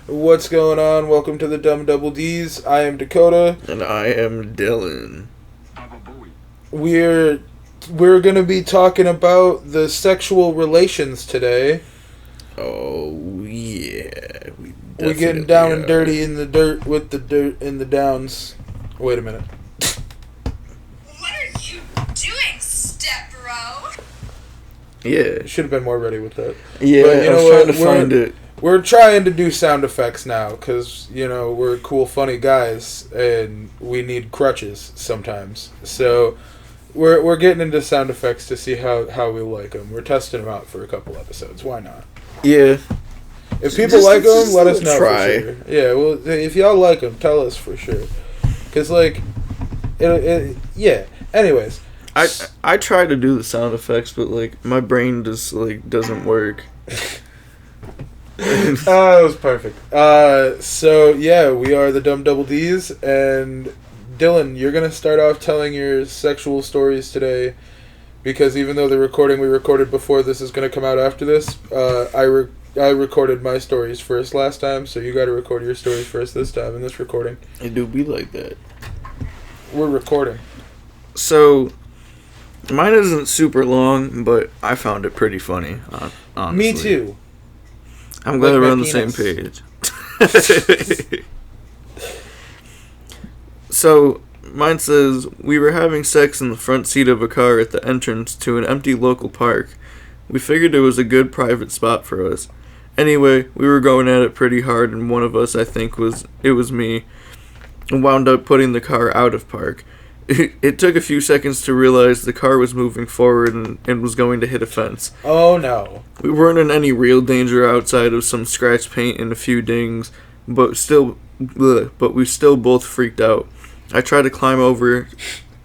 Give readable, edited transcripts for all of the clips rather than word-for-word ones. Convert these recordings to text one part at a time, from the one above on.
What's going on? Welcome to the Dumb Double D's. I am Dakota. And I am Dylan. We're gonna be talking about the sexual relations today. Oh yeah, We're getting down and dirty in the dirt with the dirt in the downs. Wait a minute. What are you doing, step bro? Yeah, Should have been more ready with that. yeah. But you I was know trying what? to find it. We're trying to do sound effects now because, we're cool, funny guys and we need crutches sometimes. So we're getting into sound effects to see how we like them. We're testing them out for a couple episodes. Why not? Yeah. If people like them, let us know try. for sure. Yeah, well, if y'all like them, tell us for sure. Because, yeah. Anyways. I try to do the sound effects, but, my brain just, doesn't work. That was perfect. So, yeah, we are the Dumb Double D's, and Dylan, you're going to start off telling your sexual stories today, because even though the recording we recorded before this is going to come out after this, I recorded my stories first last time, so you got to record your stories first this time in this recording. It do be like that. We're recording. So, mine isn't super long, but I found it pretty funny, honestly. Me too. I'm glad we're on the penis. same page. So, mine says, we were having sex in the front seat of a car at the entrance to an empty local park. We figured it was a good private spot for us. Anyway, we were going at it pretty hard, and one of us, I think it was me, wound up putting the car out of park. It took a few seconds to realize the car was moving forward and was going to hit a fence. Oh no. We weren't in any real danger outside of some scratch paint and a few dings, but we still both freaked out. I tried to climb over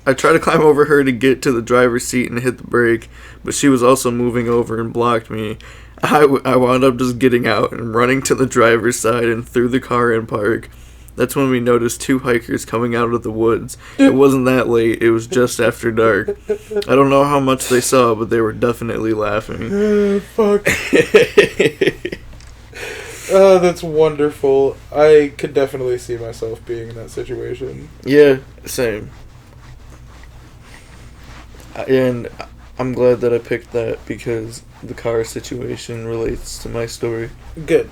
her to get to the driver's seat and hit the brake, but she was also moving over and blocked me. I wound up just getting out and running to the driver's side and threw the car in park. That's when we noticed two hikers coming out of the woods. It wasn't that late, it was just after dark. I don't know how much they saw, but they were definitely laughing. Fuck. Oh, that's wonderful. I could definitely see myself being in that situation. Yeah, same. And I'm glad that I picked that because the car situation relates to my story. Good.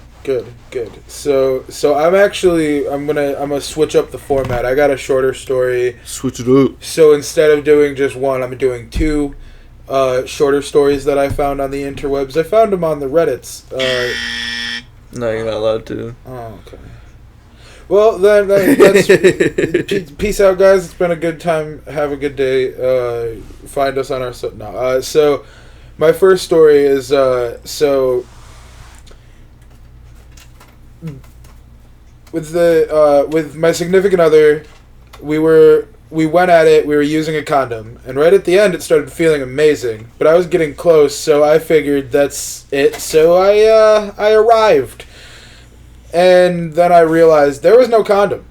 So I'm gonna switch up the format. I got a shorter story. Switch it up. So instead of doing just one, I'm doing two shorter stories that I found on the interwebs. I found them on the Reddits. No, you're not allowed to. Oh, okay. Well, then that's peace out, guys. It's been a good time. Have a good day. Find us on our so my first story is with my significant other, we went at it. We were using a condom, and right at the end, it started feeling amazing. But I was getting close, so I figured that's it. So I arrived, and then I realized there was no condom.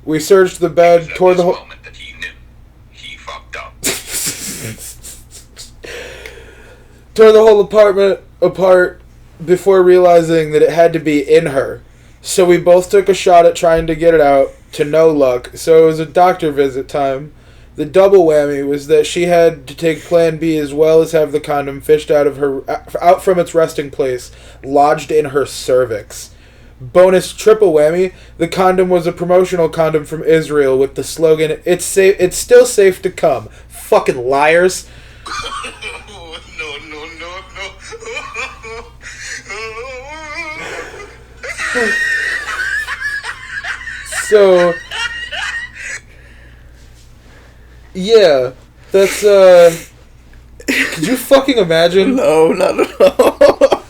We searched the bed, tore the whole. Moment that he knew he fucked up. Tore the whole apartment apart before realizing that it had to be in her. So we both took a shot at trying to get it out, to no luck. So it was a doctor visit time. The double whammy was that she had to take Plan B as well as have the condom fished out from its resting place, lodged in her cervix. Bonus triple whammy, the condom was a promotional condom from Israel with the slogan, "It's still safe to come." Fucking liars. No. So, yeah, that's, could you fucking imagine? No, not at all.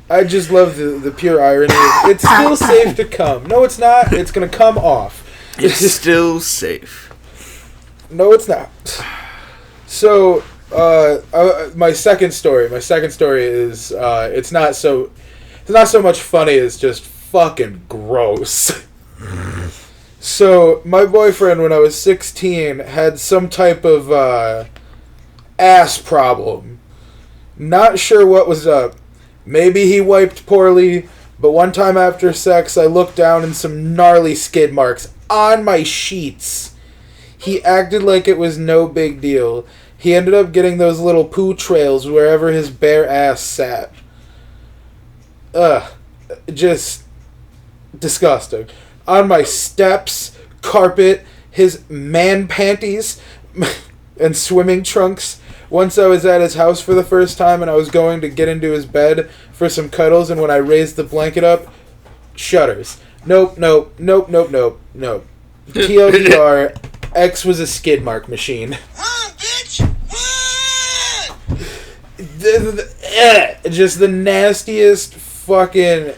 I just love the pure irony. It's still safe to come. No, it's not. It's gonna come off. It's still safe. No, it's not. So, my second story is, it's not so much funny as just fucking gross. So, my boyfriend, when I was 16, had some type of ass problem. Not sure what was up. Maybe he wiped poorly. But one time after sex, I looked down and some gnarly skid marks on my sheets. He acted like it was no big deal. He ended up getting those little poo trails wherever his bare ass sat. Ugh. Just disgusting. On my steps, carpet, his man panties, and swimming trunks. Once I was at his house for the first time and I was going to get into his bed for some cuddles, and when I raised the blanket up, shudders. Nope. TLDR, X was a Skidmark machine. Run, bitch! Run! Just the nastiest fucking...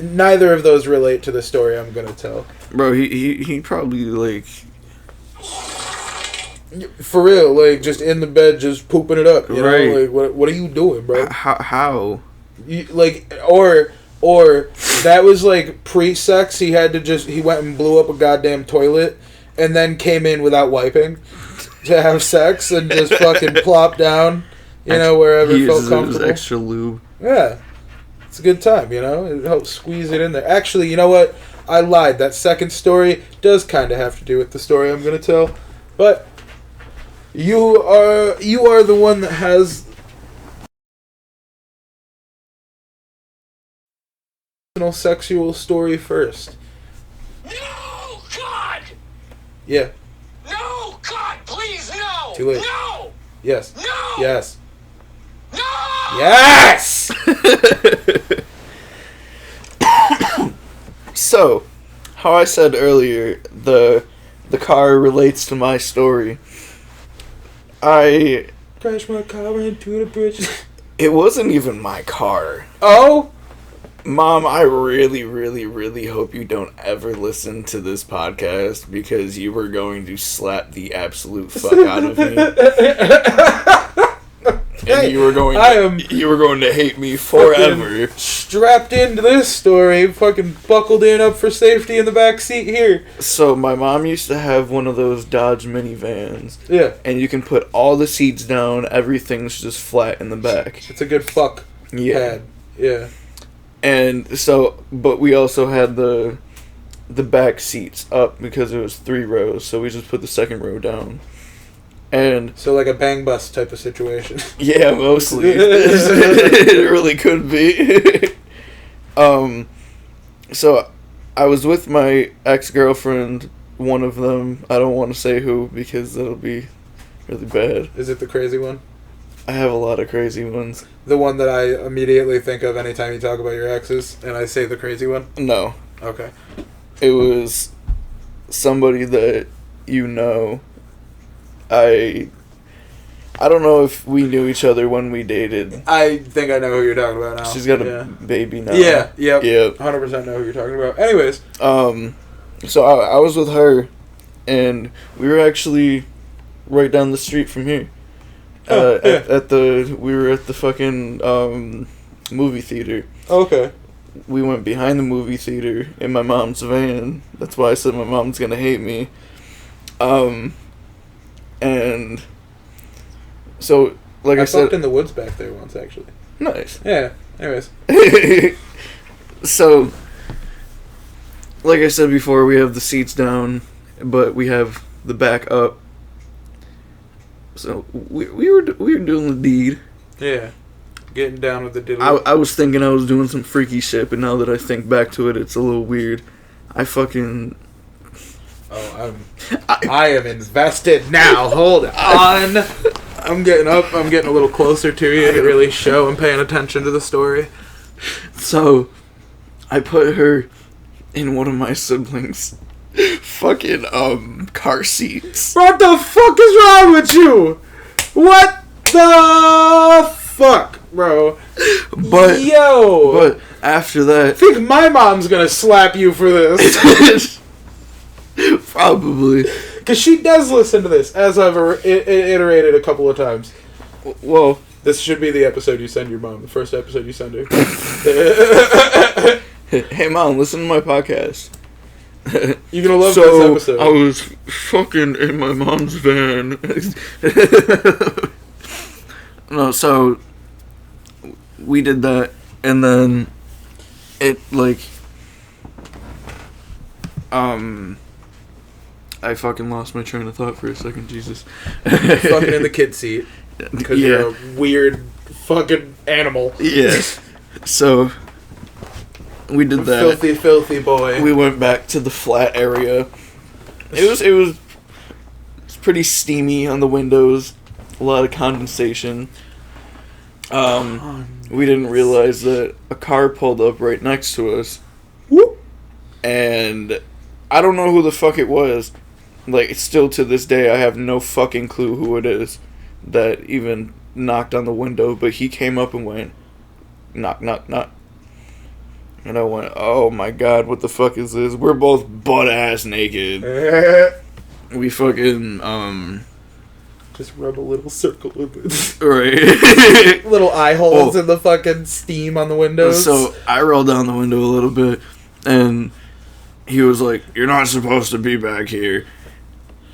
neither of those relate to the story I'm gonna tell. Bro, he probably, like... For real, like, just in the bed, just pooping it up, you right. know? Like, what are you doing, bro? How? Or that was, like, pre-sex, he went and blew up a goddamn toilet, and then came in without wiping to have sex, and just fucking plopped down, wherever it felt comfortable. He extra lube. Yeah. It's a good time, It helps squeeze it in there. Actually, you know what? I lied. That second story does kind of have to do with the story I'm going to tell. But you are the one that has sexual story first. No, God! Yeah. No, God, please, no! Too late. No! Yes. No! Yes. No! Yes! So, how I said earlier, the car relates to my story. I Crash my car into the bridge. It wasn't even my car. Oh? Mom, I really, really, really hope you don't ever listen to this podcast because you were going to slap the absolute fuck out of me. And you were going to hate me forever. Strapped into this story, fucking buckled in up for safety in the back seat here. So my mom used to have one of those Dodge minivans. Yeah. And you can put all the seats down, everything's just flat in the back. It's a good fuck pad. Yeah. And so, but we also had the back seats up because it was 3 rows, so we just put the second row down. And so like a bang bus type of situation. Yeah, mostly. It really could be. So I was with my ex-girlfriend, one of them. I don't want to say who because that'll be really bad. Is it the crazy one? I have a lot of crazy ones. The one that I immediately think of anytime you talk about your exes, and I say the crazy one? No. Okay. It was somebody that you know. I don't know if we knew each other when we dated. I think I know who you're talking about now. She's got a baby now. Yeah, yep. 100% know who you're talking about. Anyways. So I was with her, and we were actually right down the street from here. We were at the fucking movie theater. Okay. We went behind the movie theater in my mom's van. That's why I said my mom's gonna hate me. And so, like I said, I fucked in the woods back there once, actually. Nice. Yeah. Anyways. So, like I said before, we have the seats down, but we have the back up. So we were doing the deed. Yeah. Getting down with the diddle. I was thinking I was doing some freaky shit, but now that I think back to it, it's a little weird. I am invested now. Hold on. I'm getting up. I'm getting a little closer to you to really show I'm paying attention to the story. So, I put her in one of my siblings' fucking car seats. What the fuck is wrong with you? What the fuck, bro? But after that, I think my mom's gonna slap you for this. Probably. Because she does listen to this, as I've iterated a couple of times. Well, this should be the episode you send your mom. The first episode you send her. Hey, Mom, listen to my podcast. You're going to love this episode. I was fucking in my mom's van. No, so we did that, and then it, like, I fucking lost my train of thought for a second, Jesus. Fucking in the kid seat. Because you're a weird fucking animal. Yeah. So, we did that. Filthy, filthy boy. We went back to the flat area. It was pretty steamy on the windows. A lot of condensation. We didn't realize that a car pulled up right next to us. Whoop. And I don't know who the fuck it was. Like, still to this day, I have no fucking clue who it is that even knocked on the window. But he came up and went, knock, knock, knock. And I went, oh my god, what the fuck is this? We're both butt-ass naked. We fucking, Just rub a little circle with it. right. Little eye holes in the fucking steam on the windows. So, I rolled down the window a little bit, and he was like, you're not supposed to be back here.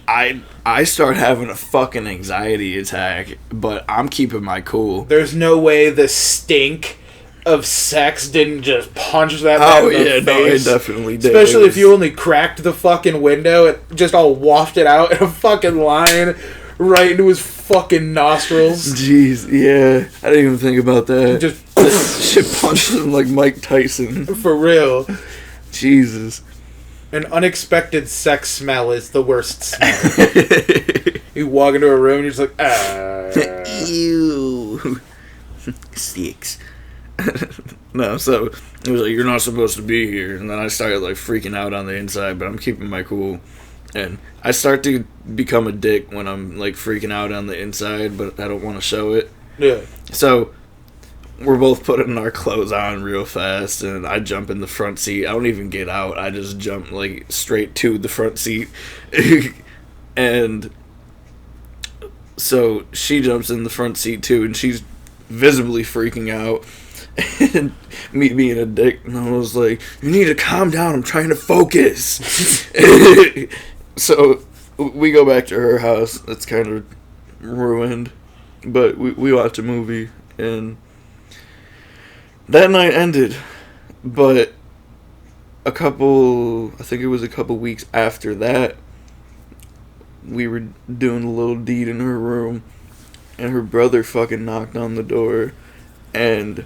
I start having a fucking anxiety attack, but I'm keeping my cool. There's no way the stink of sex didn't just punch that man in the face. No, it definitely did. Especially if you only cracked the fucking window, it just all wafted out in a fucking line right into his fucking nostrils. Jeez, yeah. I didn't even think about that. Just shit punched him like Mike Tyson. For real. Jesus. An unexpected sex smell is the worst smell. You walk into a room and you're just like, Ew. Sticks. No, so it was like, you're not supposed to be here. And then I started like freaking out on the inside, but I'm keeping my cool. And I start to become a dick when I'm like freaking out on the inside, but I don't want to show it. Yeah. So we're both putting our clothes on real fast, and I jump in the front seat. I don't even get out. I just jump like straight to the front seat. And so she jumps in the front seat too, and she's visibly freaking out. And me being a dick, and I was like, you need to calm down, I'm trying to focus. So we go back to her house. It's kind of ruined, but we watched a movie, and that night ended. But I think it was a couple weeks after that, we were doing a little deed in her room, and her brother fucking knocked on the door. And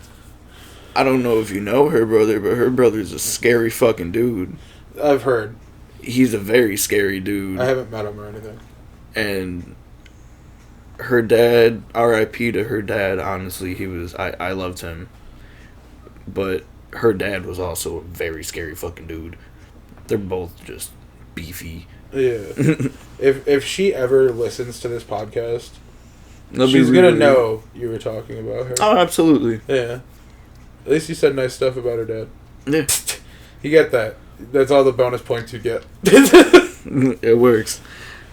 I don't know if you know her brother, but her brother's a scary fucking dude. I've heard. He's a very scary dude. I haven't met him or anything. And her dad, R.I.P. to her dad, honestly, I loved him. But her dad was also a very scary fucking dude. They're both just beefy. Yeah. If she ever listens to this podcast, She's she's gonna know you were talking about her. Oh, absolutely. Yeah. At least you said nice stuff about her dad. Yeah. You get that. That's all the bonus points you get. It works.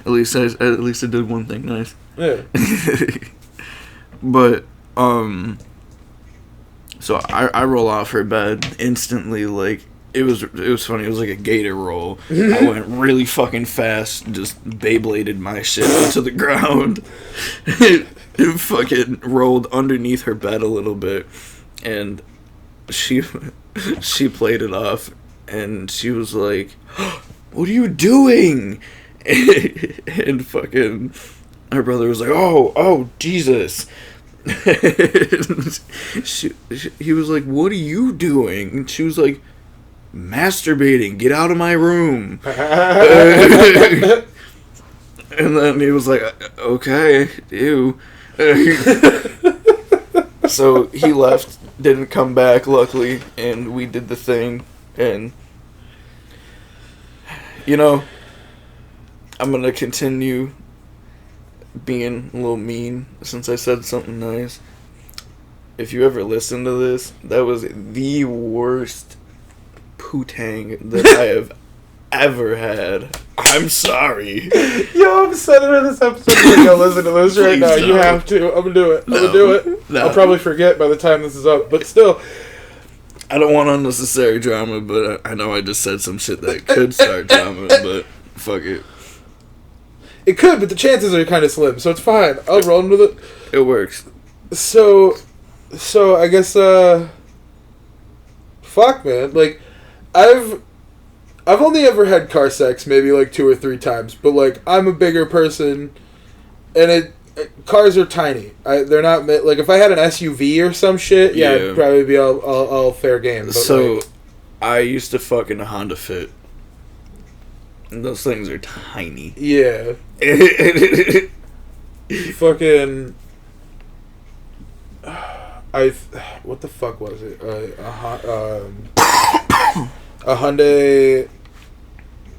At least I did one thing nice. Yeah. But so I roll off her bed instantly. Like it was funny. It was like a gator roll. I went really fucking fast, just Beybladed my shit onto the ground. It fucking rolled underneath her bed a little bit, and she played it off, and she was like, "What are you doing?" And fucking her brother was like, "Oh, Jesus." He was like, "What are you doing?" And she was like, "Masturbating. Get out of my room." And then he was like, "Okay, ew." So he left, didn't come back, luckily, and we did the thing. And you know, I'm gonna continue being a little mean since I said something nice. If you ever listen to this, that was the worst pootang that I have ever had. I'm sorry. Yo, I'm sending her this episode. You're gonna listen to this right now. You have to. I'm gonna do it. I'm gonna do it. No. I'll probably forget by the time this is up, but still. I don't want unnecessary drama, but I know I just said some shit that could start drama, but fuck it. It could, but the chances are kind of slim, so it's fine. I'll roll with it. It works. So I guess, fuck, man. Like, I've only ever had car sex maybe like 2 or 3 times, but like I'm a bigger person, and cars are tiny. They're not like if I had an SUV or some shit, yeah, it'd probably be all fair game. But so, like, I used to fuck in a Honda Fit. And those things are tiny. Yeah. Fucking. What the fuck was it? A Hyundai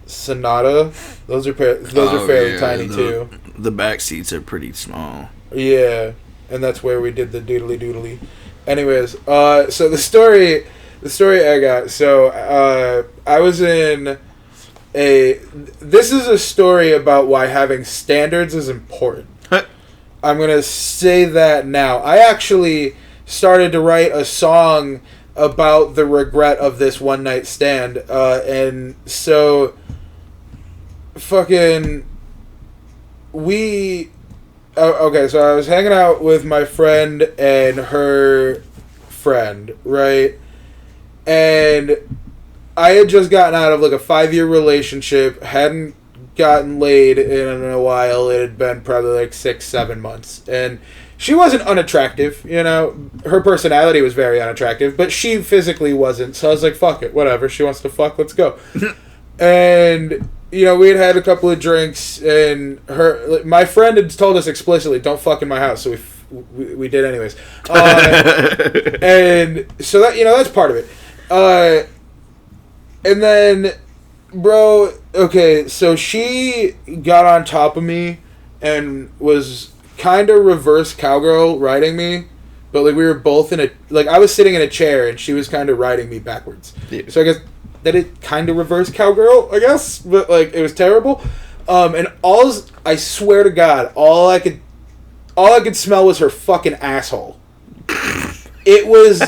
Sonata. Those are fairly tiny too. The back seats are pretty small. Yeah, and that's where we did the doodly doodly. Anyways, so the story I got. So I was in This is a story about why having standards is important. I'm gonna say that now. I actually started to write a song about the regret of this one night stand, and so fucking okay, so I was hanging out with my friend and her friend, right? And I had just gotten out of like a 5-year relationship, hadn't gotten laid in a while. It had been probably like 6-7 months, and she wasn't unattractive, you know. Her personality was very unattractive, but she physically wasn't. So I was like, fuck it, whatever. She wants to fuck, let's go. And you know, we had a couple of drinks, and my friend had told us explicitly, don't fuck in my house. So we did anyways. And so that, you know, that's part of it. And then, bro, okay, so she got on top of me and was kind of reverse cowgirl riding me, but like we were both I was sitting in a chair and she was kind of riding me backwards. Yeah. So I guess that it kind of reverse cowgirl, I guess, but like it was terrible. And I swear to God, all I could smell was her fucking asshole. It was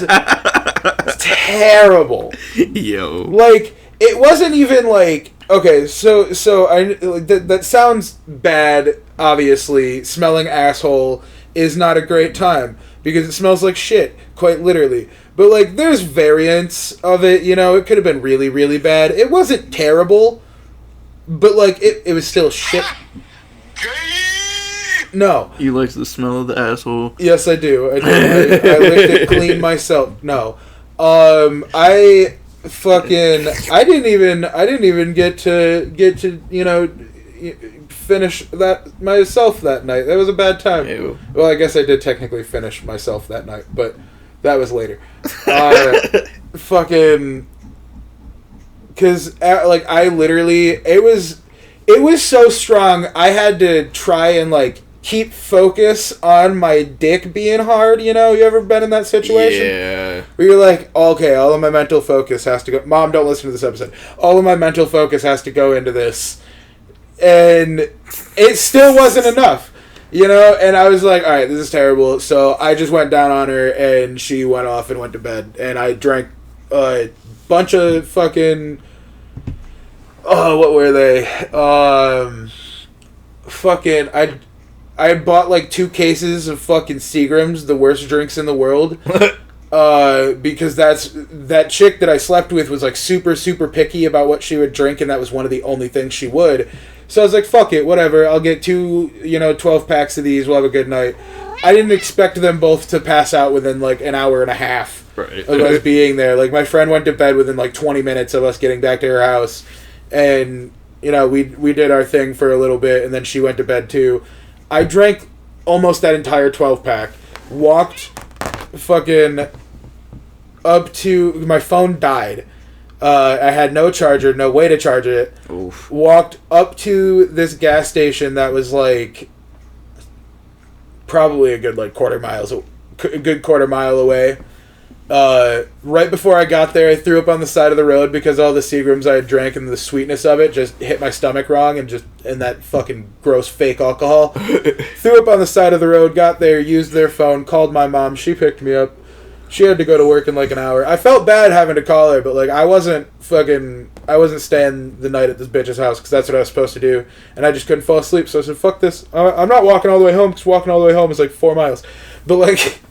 terrible. Yo. Like, it wasn't even like, okay, so that sounds bad, obviously. Smelling asshole is not a great time because it smells like shit, quite literally. But like, there's variants of it, you know. It could have been really, really bad. It wasn't terrible, but like, it was still shit. No. You like the smell of the asshole? Yes, I do. I licked it clean myself. No. I didn't even get to you know, finish that myself that night. That was a bad time. Ew. Well, I guess I did technically finish myself that night, but that was later. Fucking, cause like I literally, it was so strong. I had to try and like keep focus on my dick being hard, you know? You ever been in that situation? Yeah. Where you're like, okay, all of my mental focus has to go... Mom, don't listen to this episode. All of my mental focus has to go into this. And it still wasn't enough, you know? And I was like, alright, this is terrible. So I just went down on her, and she went off and went to bed. And I drank a bunch of fucking... Oh, what were they? I had bought like 2 cases of fucking Seagrams, the worst drinks in the world, because that chick that I slept with was like super, super picky about what she would drink, and that was one of the only things she would. So I was like, fuck it, whatever, I'll get 2, 12 packs of these, we'll have a good night. I didn't expect them both to pass out within like an hour and a half of us being there. Like, my friend went to bed within like 20 minutes of us getting back to her house, and, you know, we did our thing for a little bit, and then she went to bed too. I drank almost that entire 12-pack, walked fucking up to... My phone died. I had no charger, no way to charge it. Oof. Walked up to this gas station that was like probably a good like quarter mile away. Right before I got there, I threw up on the side of the road because all the Seagrams I had drank and the sweetness of it just hit my stomach wrong, and that fucking gross fake alcohol. Threw up on the side of the road, got there, used their phone, called my mom, she picked me up. She had to go to work in like an hour. I felt bad having to call her, but like I wasn't staying the night at this bitch's house because that's what I was supposed to do, and I just couldn't fall asleep, so I said, fuck this. I'm not walking all the way home because walking all the way home is like 4 miles. But like...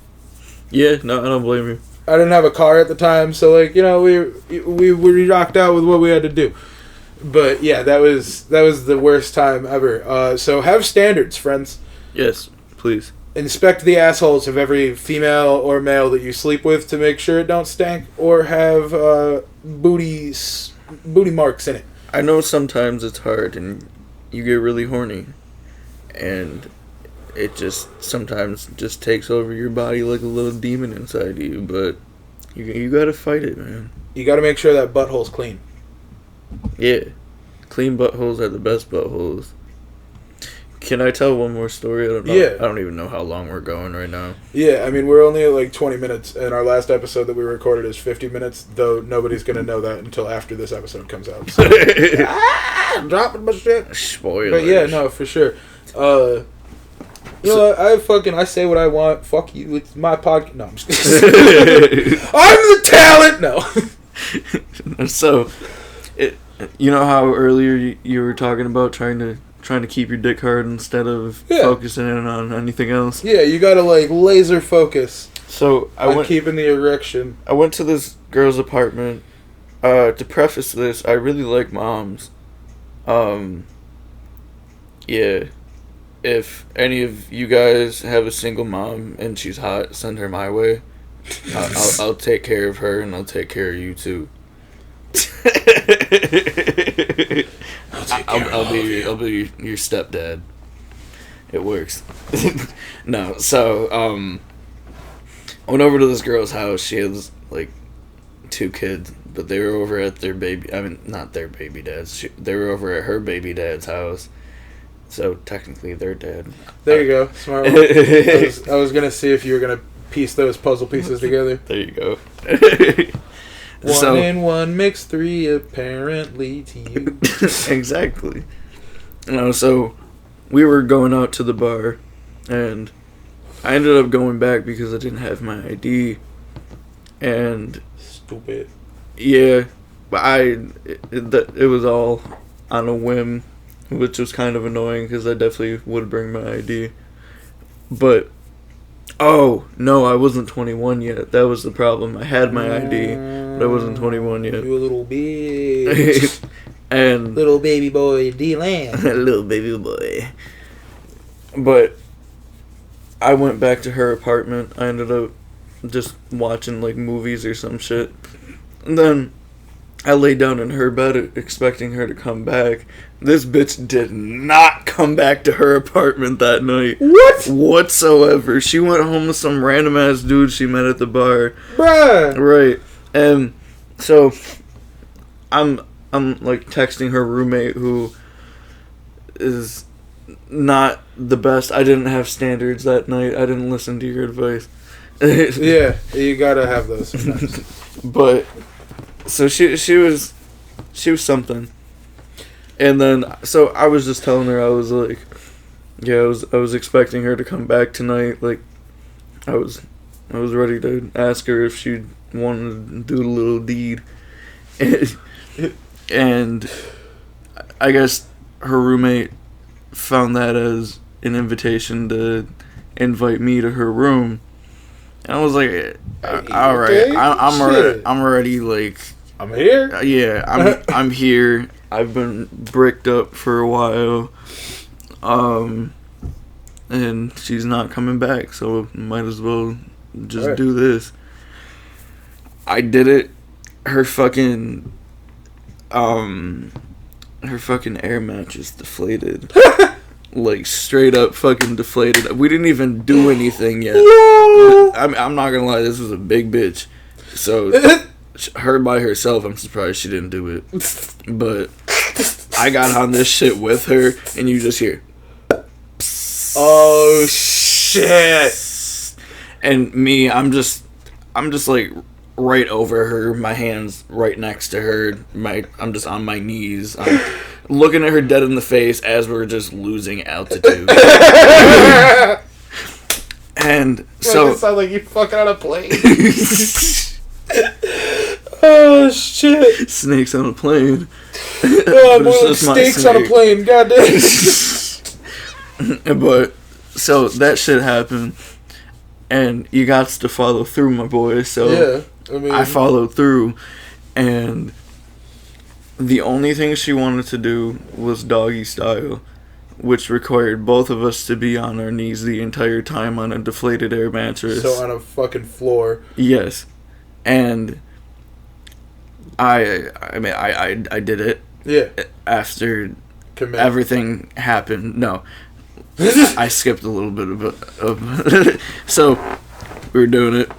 Yeah, no, I don't blame you. I didn't have a car at the time, so like, you know, we rocked out with what we had to do. But yeah, that was the worst time ever. So have standards, friends. Yes, please. Inspect the assholes of every female or male that you sleep with to make sure it don't stink or have booty marks in it. I know sometimes it's hard and you get really horny, and it just sometimes just takes over your body like a little demon inside you, but you gotta fight it, man. You gotta make sure that butthole's clean. Yeah. Clean buttholes are the best buttholes. Can I tell one more story? I don't know. Yeah. I don't even know how long we're going right now. Yeah, I mean, we're only at like 20 minutes, and our last episode that we recorded is 50 minutes, though nobody's gonna know that until after this episode comes out. So. I'm dropping my shit. Spoilers. But yeah, no, for sure. You know what? I say what I want. Fuck you. It's my podcast. No, I'm just I'm the talent. No. So, you know how earlier you were talking about trying to keep your dick hard instead of focusing in on anything else? Yeah, you gotta like laser focus. So on keeping the erection. I went to this girl's apartment. To preface this, I really like moms. Yeah. If any of you guys have a single mom and she's hot, send her my way. I'll take care of her and I'll take care of you too. I'll be your stepdad. It works. No, so I went over to this girl's house. She has like 2 kids, but they were over at their baby. I mean, not their baby dads. They were over at her baby dad's house. So technically, they're dead. There you go, smart one. I was gonna see if you were gonna piece those puzzle pieces together. There you go. 1 and 1 makes 3, apparently, to you. Exactly. So we were going out to the bar, and I ended up going back because I didn't have my ID. And stupid. Yeah, but it was all on a whim, which was kind of annoying because I definitely would bring my ID. But oh no, I wasn't 21 yet. That was the problem. I had my ID, but I wasn't 21 yet. You a little bitch. And little baby boy D-Land. Little baby boy. But I went back to her apartment. I ended up just watching like movies or some shit. And then I laid down in her bed expecting her to come back. This bitch did not come back to her apartment that night. What? Whatsoever. She went home with some random ass dude she met at the bar. Bruh. Right. And so I'm like texting her roommate, who is not the best. I didn't have standards that night. I didn't listen to your advice. Yeah, you gotta have those sometimes. But so she was something. And then so I was just telling her, I was like, yeah, I was expecting her to come back tonight. Like I was ready to ask her if she wanted to do the little deed. And I guess her roommate found that as an invitation to invite me to her room. And I was like, all right, I'm already like, I'm here. Yeah, I'm here. I've been bricked up for a while, and she's not coming back, so might as well just do this. I did it. Her fucking air mattress deflated. Like, straight up fucking deflated. We didn't even do anything yet. No! I'm not gonna lie, this was a big bitch. So, her by herself, I'm surprised she didn't do it. But I got on this shit with her, and you just hear, oh shit. And me, I'm just like right over her, my hands right next to her, I'm just on my knees. I'm looking at her dead in the face as we're just losing altitude. And so it sounds like you fucking on a plane. Oh shit! Snakes on a plane. Oh, more like steaks on a plane. Goddamn. But so that shit happened, and you got to follow through, my boy. So Yeah, I mean, I followed through, and the only thing she wanted to do was doggy style, which required both of us to be on our knees the entire time on a deflated air mattress. So on a fucking floor. Yes, and I did it. Yeah. After Commit. everything happened. No, I skipped a little bit of so we were doing it.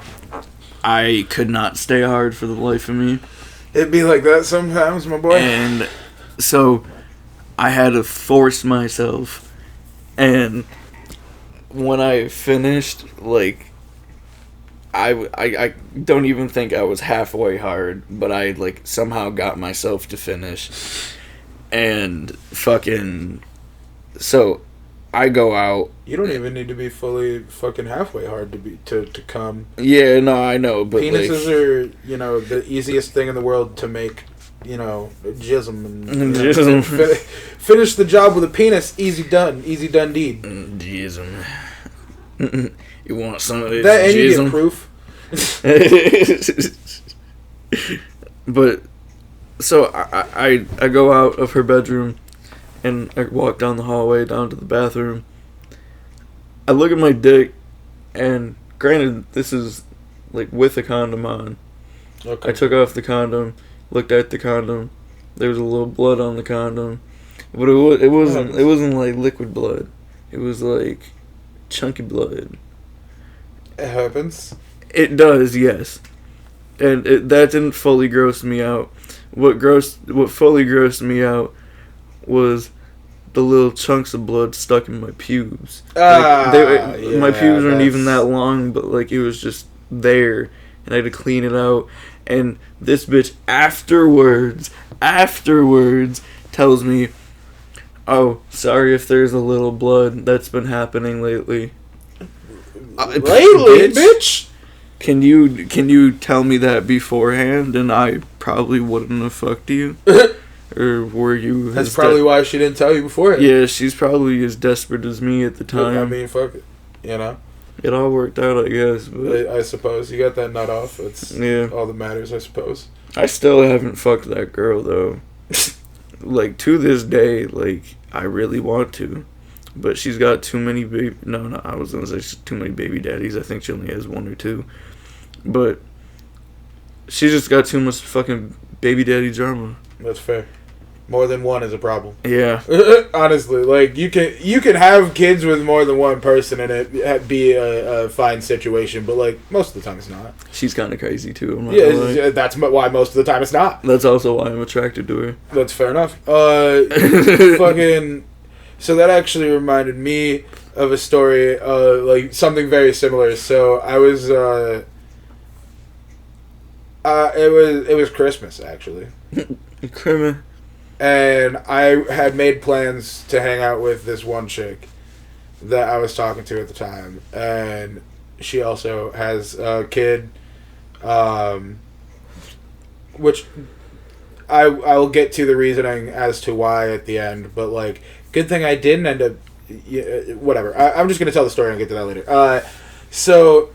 I could not stay hard for the life of me. It'd be like that sometimes, my boy. And so I had to force myself. And when I finished, like, I don't even think I was halfway hard, but I, like, somehow got myself to finish. And fucking... So, I go out. You don't even need to be fully fucking halfway hard to come. Yeah, no, I know, but penises like, are, you know, the easiest thing in the world to make, you know, jism and Jism. Finish the job with a penis. Easy done deed. Jism. You want some of this That and you jism? get proof. But so I go out of her bedroom and I walk down the hallway down to the bathroom. I look at my dick, and granted, this is like with a condom on. Okay. I took off the condom, looked at the condom. There was a little blood on the condom, but it wasn't like liquid blood. It was like chunky blood. It happens. It does, yes. And that didn't fully gross me out. What fully grossed me out was the little chunks of blood stuck in my pubes. My pubes weren't even that long, but like it was just there, and I had to clean it out. And this bitch afterwards tells me, "Oh, sorry if there's a little blood that's been happening lately." Lately, bitch. Can you tell me that beforehand, and I probably wouldn't have fucked you? Or were you? That's probably why she didn't tell you beforehand. Yeah, she's probably as desperate as me at the time. I mean, fuck it. You know? It all worked out, I guess. But I suppose. You got that nut off. That's all that matters, I suppose. I still haven't fucked that girl, though. Like, to this day, like, I really want to. But she's got too many No, I was gonna say she's too many baby daddies. I think she only has one or two. But she's just got too much fucking baby daddy drama. That's fair. More than one is a problem. Yeah. Honestly, like you can have kids with more than one person and it be a fine situation, but like most of the time it's not. She's kind of crazy too. Yeah, that's why most of the time it's not. That's also why I'm attracted to her. That's fair enough. Fucking. So that actually reminded me of a story, like something very similar. So I was, it was Christmas actually. Christmas. And I had made plans to hang out with this one chick that I was talking to at the time, and she also has a kid, which I'll get to the reasoning as to why at the end, but like, good thing I didn't end up, whatever. I'm just going to tell the story and get to that later. So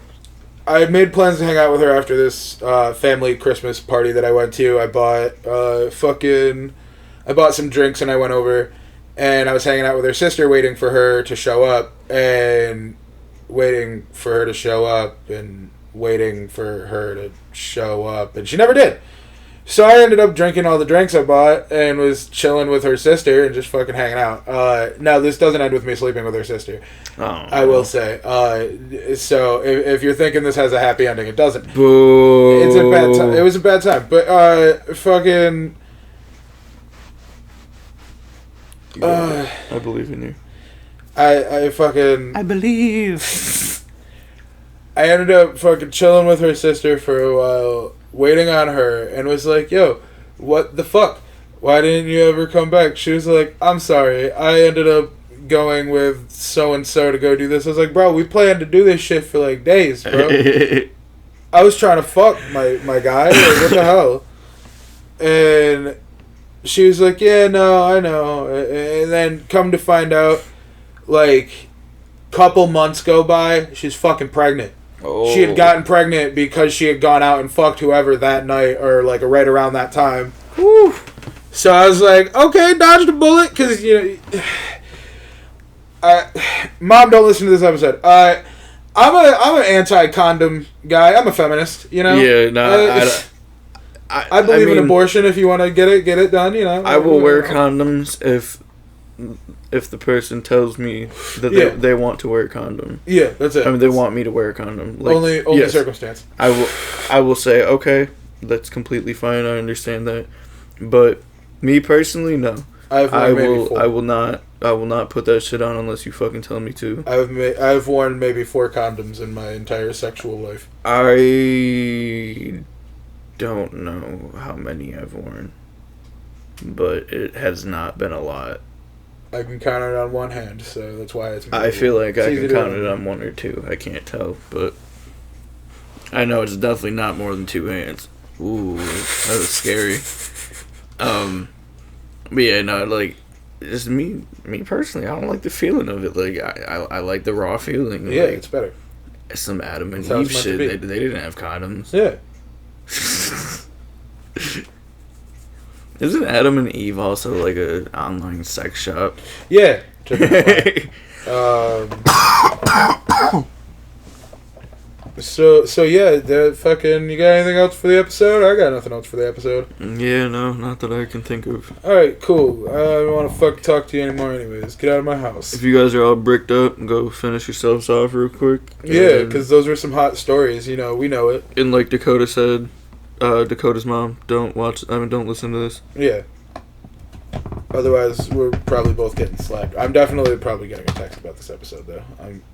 I had made plans to hang out with her after this family Christmas party that I went to. I bought some drinks and I went over, and I was hanging out with her sister, waiting for her to show up, and waiting for her to show up, and waiting for her to show up, and she never did. So I ended up drinking all the drinks I bought and was chilling with her sister and just fucking hanging out. Now, this doesn't end with me sleeping with her sister. Oh. I will say. So if you're thinking this has a happy ending, it doesn't. Boo. It's a bad time. It was a bad time. But fucking... I believe in you. I fucking... I believe. I ended up fucking chilling with her sister for a while, waiting on her, and was like, yo, what the fuck? Why didn't you ever come back? She was like, I'm sorry. I ended up going with so-and-so to go do this. I was like, bro, we planned to do this shit for like days, bro. I was trying to fuck my guy. Like, what the hell? And... she was like, yeah, no, I know. And then come to find out, like, couple months go by, she's fucking pregnant. She had gotten pregnant because she had gone out and fucked whoever that night, or like right around that time. Whew. So I was like, okay, dodged a bullet, because, you know, Mom, don't listen to this episode. I'm an anti-condom guy. I'm a feminist, you know? Yeah, no, I believe in abortion. If you want to get it done, you know. I will wear condoms if the person tells me that they want to wear a condom. Yeah, that's it. I mean, they want me to wear a condom. Like, only circumstance. I will say, okay, that's completely fine. I understand that. But me personally, no. I will not put that shit on unless you fucking tell me to. I've worn maybe 4 condoms in my entire sexual life. I don't know how many I've worn, but it has not been a lot. I can count it on one hand, so that's why it's. I feel like I can count it on 1 or 2. I can't tell, but I know it's definitely not more than 2 hands. Ooh, that was scary. But yeah, no, like, just me personally, I don't like the feeling of it. Like, I like the raw feeling. Yeah, like, it's better. It's some Adam and Eve shit. They didn't have condoms. Yeah. Isn't Adam and Eve also like an online sex shop? Yeah. So yeah, the fucking. You got anything else for the episode? I got nothing else for the episode. Yeah, no, not that I can think of. All right, cool. I don't want to fucking talk to you anymore. Anyways, get out of my house. If you guys are all bricked up, go finish yourselves off real quick. Yeah, because those were some hot stories. You know, we know it. And like Dakota said, Dakota's mom, don't listen to this. Yeah. Otherwise, we're probably both getting slapped. I'm definitely probably getting a text about this episode, though.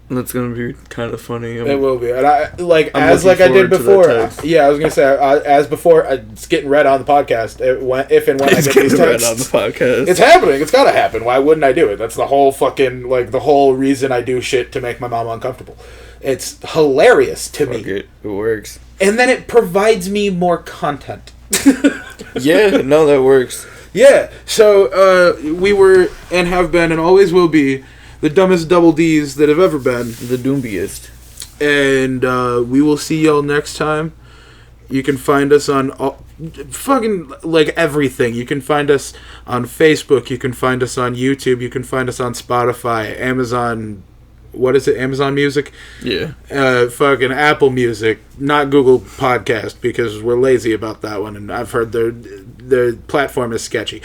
That's gonna be kind of funny. It will be, and I did before. I was gonna say as before. It's getting read on the podcast. If and when I get these texts, read on the podcast. It's happening. It's gotta happen. Why wouldn't I do it? That's the whole fucking the whole reason I do shit to make my mom uncomfortable. It's hilarious to me. It works, and then it provides me more content. Yeah, no, that works. Yeah, so we were and have been and always will be the dumbest double Ds that have ever been. The doombiest. And we will see y'all next time. You can find us on fucking everything. You can find us on Facebook. You can find us on YouTube. You can find us on Spotify, Amazon. What is it? Amazon Music? Yeah. Fucking Apple Music, not Google Podcast, because we're lazy about that one, and I've heard their platform is sketchy.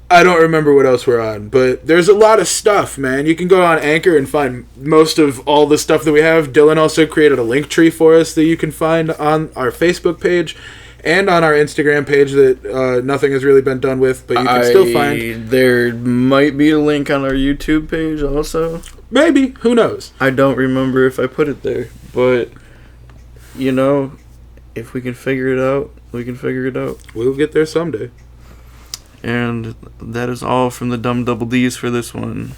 I don't remember what else we're on, but there's a lot of stuff, man. You can go on Anchor and find most of all the stuff that we have. Dylan also created a link tree for us that you can find on our Facebook page and on our Instagram page that nothing has really been done with, but you can still find. There might be a link on our YouTube page also. Maybe. Who knows? I don't remember if I put it there, but, you know, if we can figure it out, we can figure it out. We'll get there someday. And that is all from the Dumb Double Ds for this one.